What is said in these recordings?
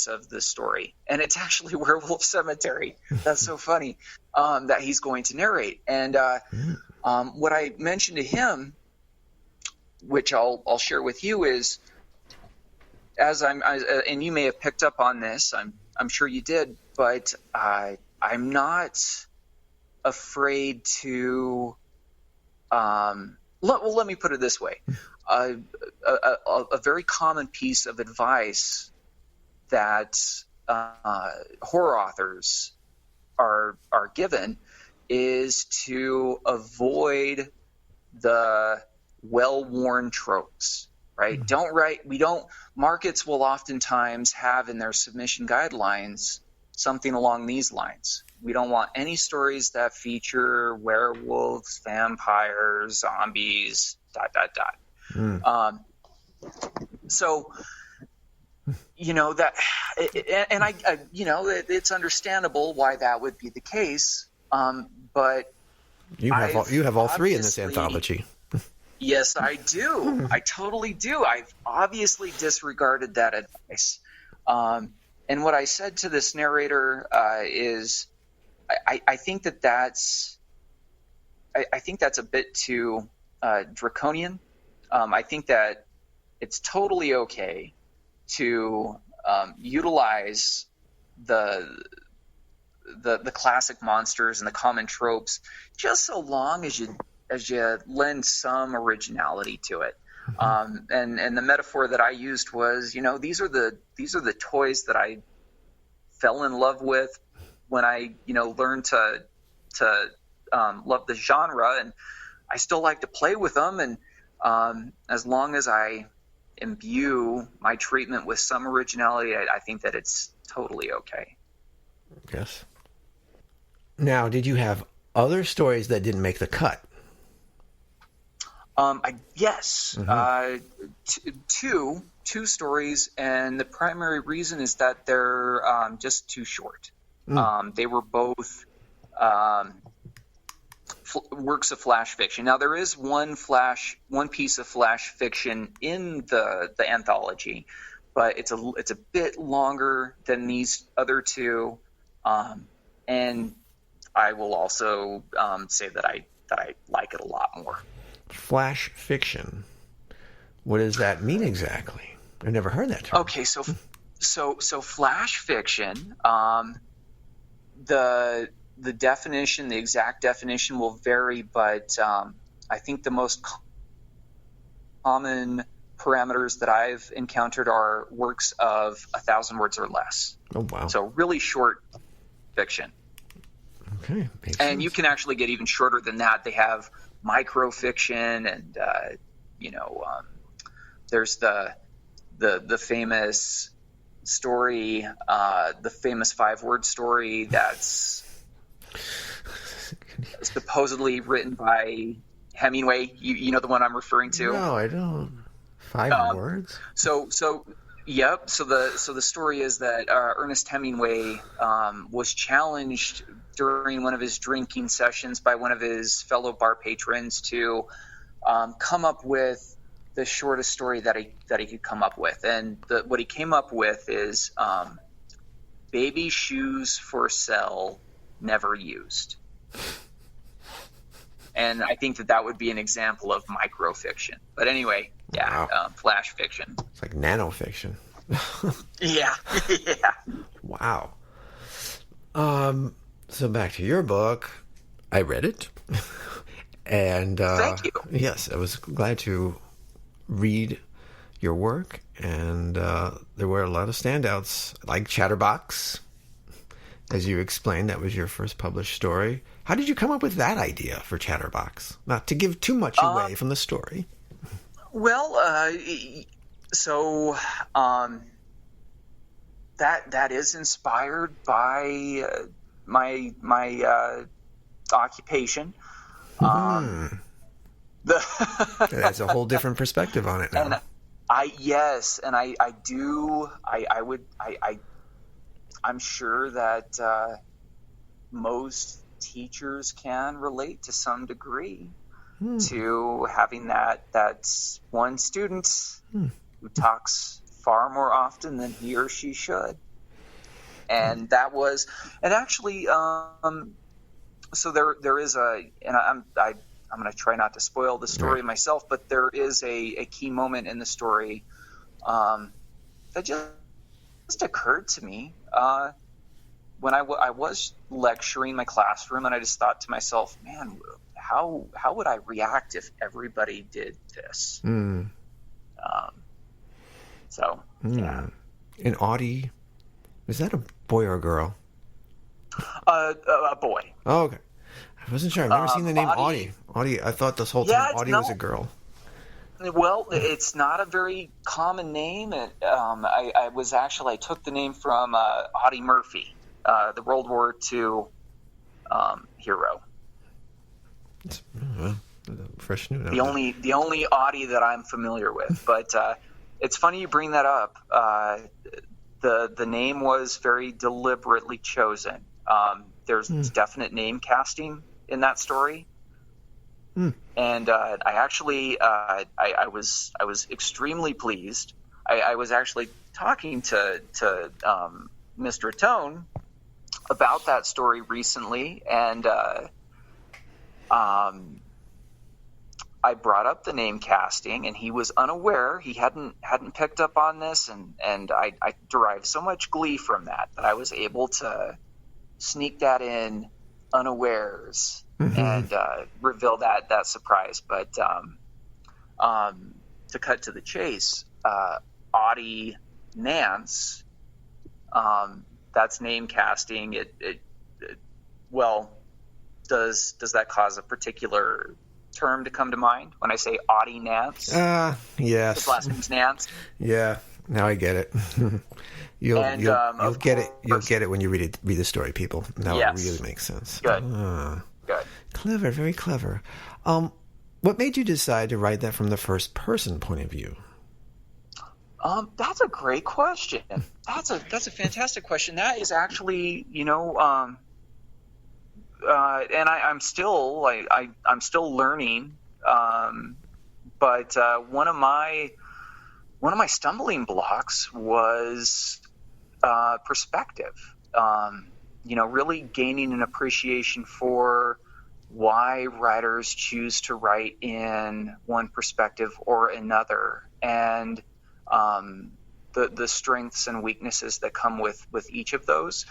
of the story, and it's actually Werewolf Cemetery. That's so funny that he's going to narrate. And what I mentioned to him, which I'll share with you, is and you may have picked up on this. I'm sure you did, but I'm not afraid to. Let me put it this way: a very common piece of advice that horror authors are given is to avoid the well-worn tropes. Right? Markets will oftentimes have in their submission guidelines something along these lines. We don't want any stories that feature werewolves, vampires, zombies, ... So, that, and it's understandable why that would be the case. But you have all three in this anthology. Yes, I do. I totally do. I've obviously disregarded that advice. And what I said to this narrator is, I think that's a bit too draconian. I think that it's totally okay to utilize the classic monsters and the common tropes, just so long as you lend some originality to it. And the metaphor that I used was, these are the toys that I fell in love with when I, learned to love the genre, and I still like to play with them. And as long as I imbue my treatment with some originality, I think that it's totally okay. Yes. Now, did you have other stories that didn't make the cut? Yes. Two stories, and the primary reason is that they're just too short. They were both works of flash fiction. Now, there is one piece of flash fiction in the anthology, but it's a bit longer than these other two, and I will also say that I like it a lot more. Flash fiction. What does that mean exactly? I've never heard that term. Okay, so flash fiction, the definition, the exact definition will vary, but I think the most common parameters that I've encountered are works of 1,000 words or less. Oh, wow. So really short fiction. Okay. And you can actually get even shorter than that. They have microfiction, and there's the famous story, the famous 5-word story that's supposedly written by Hemingway. You know the one I'm referring to? No, I don't. 5 words? So yep. So the story is that Ernest Hemingway was challenged during one of his drinking sessions by one of his fellow bar patrons to come up with the shortest story that he could come up with, and what he came up with is baby shoes for sale, never used. And I think that would be an example of microfiction. But anyway, yeah, wow. Flash fiction. It's like nanofiction. Yeah. Wow. So back to your book. I read it. And thank you. Yes, I was glad to read your work, and there were a lot of standouts, like Chatterbox. As you explained, that was your first published story. How did you come up with that idea for Chatterbox? Not to give too much away from the story. Well, that is inspired by my occupation. That's a whole different perspective on it now. And I'm sure that most teachers can relate to some degree to having that one student who talks far more often than he or she should. And that was, and actually, so there is and I'm going to try not to spoil the story myself, but there is a key moment in the story that just occurred to me when I was lecturing my classroom, and I just thought to myself, man, how would I react if everybody did this? Yeah. And Audie, is that a boy or a girl? A boy. Oh, okay. I wasn't sure. I've never seen the name Audie. Audie, I thought this whole time Audie was a girl. Well, it's not a very common name. I took the name from Audie Murphy, the World War II hero. Fresh new. The only Audie that I'm familiar with. But it's funny you bring that up. The name was very deliberately chosen. There's definite name casting in that story. And I actually I was extremely pleased. I was actually talking to Mr. Ottone about that story recently, and I brought up the name casting, and he was unaware. He hadn't picked up on this, and I derived so much glee from that I was able to sneak that in unawares and reveal that surprise. But to cut to the chase, Audie Nance, that's name casting. Does that cause a particular term to come to mind when I say Audie Nance? Yes. His last name's Nance. Yeah. Now I get it. You'll get it. You'll get it when you read the story, people. Now it really makes sense. Good. Good. Clever. Very clever. What made you decide to write that from the first person point of view? That's a great question. That's a fantastic question. That is actually, and I'm still I'm still learning. But one of my stumbling blocks was perspective. Really gaining an appreciation for why writers choose to write in one perspective or another, and the strengths and weaknesses that come with each of those.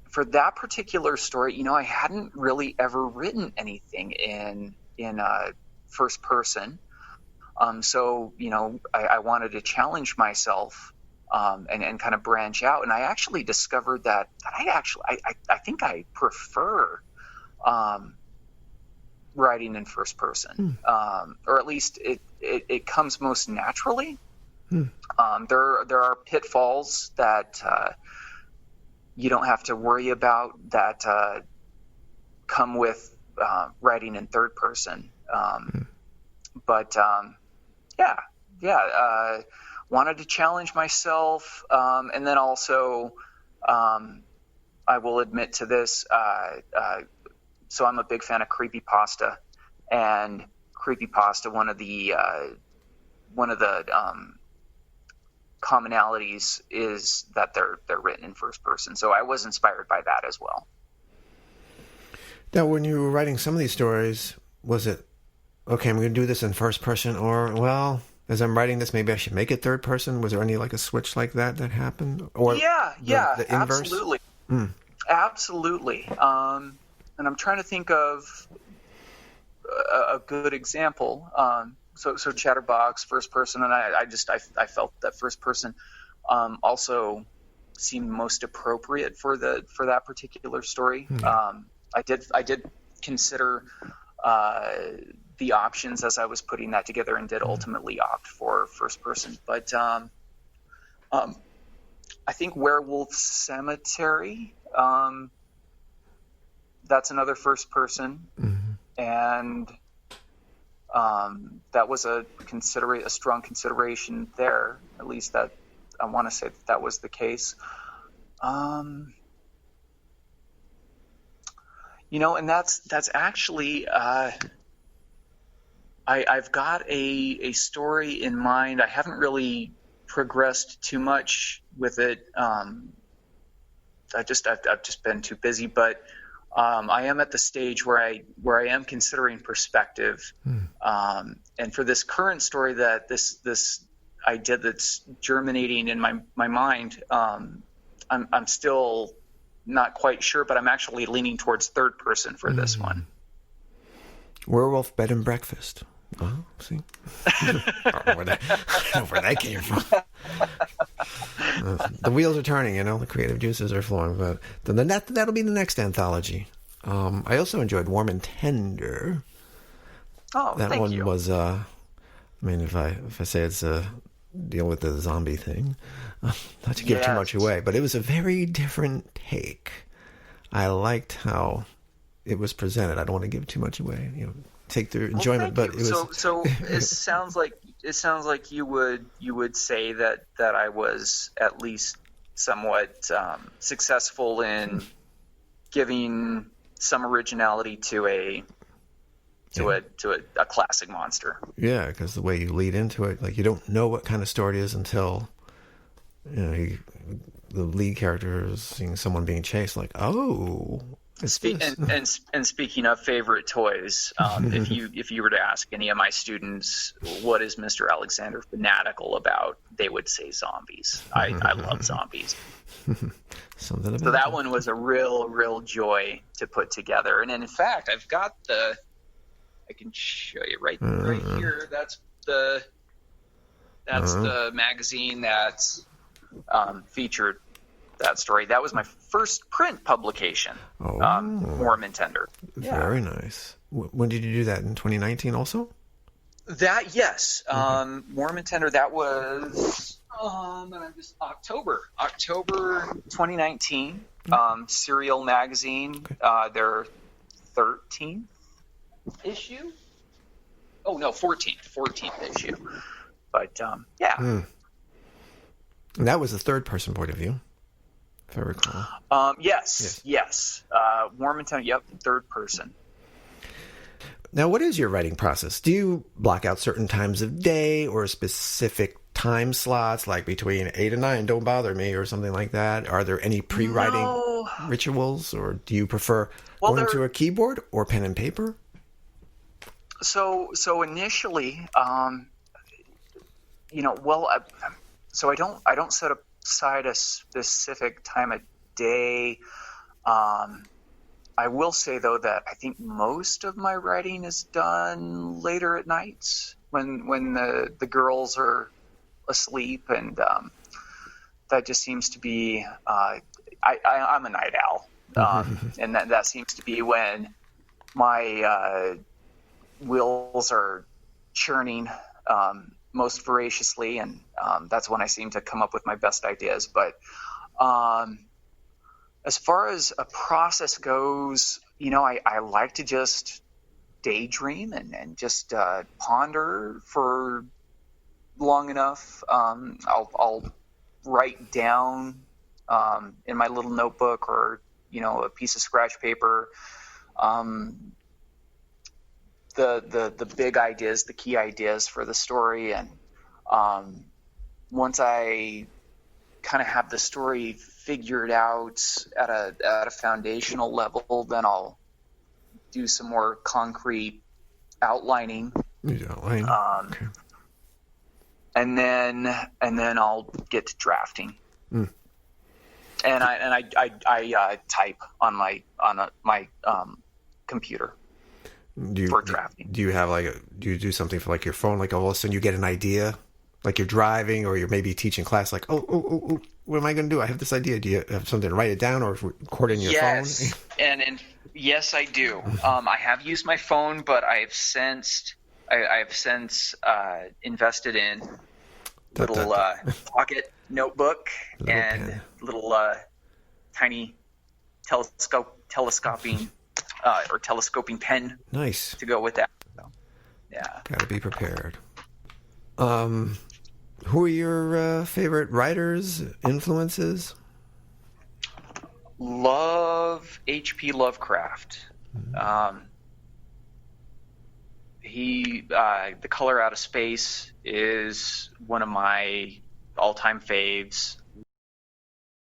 For that particular story, I hadn't really ever written anything in first person. So I wanted to challenge myself and kind of branch out. And I actually discovered that I think I prefer writing in first person, or at least it comes most naturally. There are pitfalls that you don't have to worry about that come with writing in third person. But wanted to challenge myself, and then also I will admit to this. So I'm a big fan of creepypasta, and creepypasta. One of the commonalities is that they're written in first person. So I was inspired by that as well. Now, when you were writing some of these stories, was it, okay, I'm going to do this in first person, or, well, as I'm writing this, maybe I should make it third person? Was there any a switch like that happened? Or the inverse? Absolutely. Absolutely. And I'm trying to think of a good example. So Chatterbox, first person, and I felt that first person also seemed most appropriate for that particular story. I did consider the options as I was putting that together, and did ultimately opt for first person. But I think Werewolf Cemetery, that's another first person, and that was a strong consideration there. At least that I want to say that was the case. And that's actually I've got a story in mind. I haven't really progressed too much with it. I've just been too busy, but I am at the stage where I am considering perspective. And for this current story that this idea that's germinating in my mind, I'm still not quite sure, but I'm actually leaning towards third person for this one. Werewolf bed and breakfast. Oh, see? I don't know where that came from. The wheels are turning, the creative juices are flowing. But then that'll be the next anthology. I also enjoyed Warm and Tender. Oh, that thank one you. was. I mean, if I say it's a deal with the zombie thing, not to give too much away, but it was a very different take. I liked how it was presented. I don't want to give too much away. Take their enjoyment, but it was. So it sounds like you would say that I was at least somewhat successful in giving some originality to a classic monster. Yeah, because the way you lead into it, like you don't know what kind of story it is until the lead character is seeing someone being chased. Like, oh. And speaking of favorite toys, if you were to ask any of my students what is Mr. Alexander fanatical about, they would say zombies. I love zombies. So that one was a real joy to put together. And in fact, I've got I can show you right here. That's the magazine that featured that story. That was my first print publication. Warm and Tender. Very nice. When did you do that? In 2019 also? Yes. Warm and Tender, that was October 2019. Serial Magazine, their 13th issue. Oh no, 14th issue. But And that was the third person point of view, if I recall. Yes. Warm and Tender, third person. Now, what is your writing process? Do you block out certain times of day or specific time slots, like between 8 and 9, don't bother me, or something like that? Are there any pre-writing rituals, or do you prefer going to a keyboard or pen and paper? So initially, so I don't set aside a specific time of day. I will say though that I think most of my writing is done later at nights when the girls are asleep, and that just seems to be I'm a night owl, and that seems to be when my wheels are churning most voraciously, and that's when I seem to come up with my best ideas. But as far as a process goes, I like to just daydream and just ponder for long enough. I'll write down in my little notebook or a piece of scratch paper the big ideas, the key ideas for the story, and once I kind of have the story figured out at a foundational level, then I'll do some more concrete outlining. Okay. And then I'll get to drafting. And I type on my computer for drafting. Do you have do you do something for your phone? Like all of a sudden you get an idea, like you're driving or you're maybe teaching class. Like oh, what am I going to do? I have this idea. Do you have something to write it down or record it in your phone? Yes, I do. I have used my phone, but I've since invested in little pocket notebook and little tiny telescoping pen. Nice to go with that. So, yeah, gotta be prepared. Who are your favorite writers, influences? Love H.P. Lovecraft. The Color Out of Space is one of my all-time faves.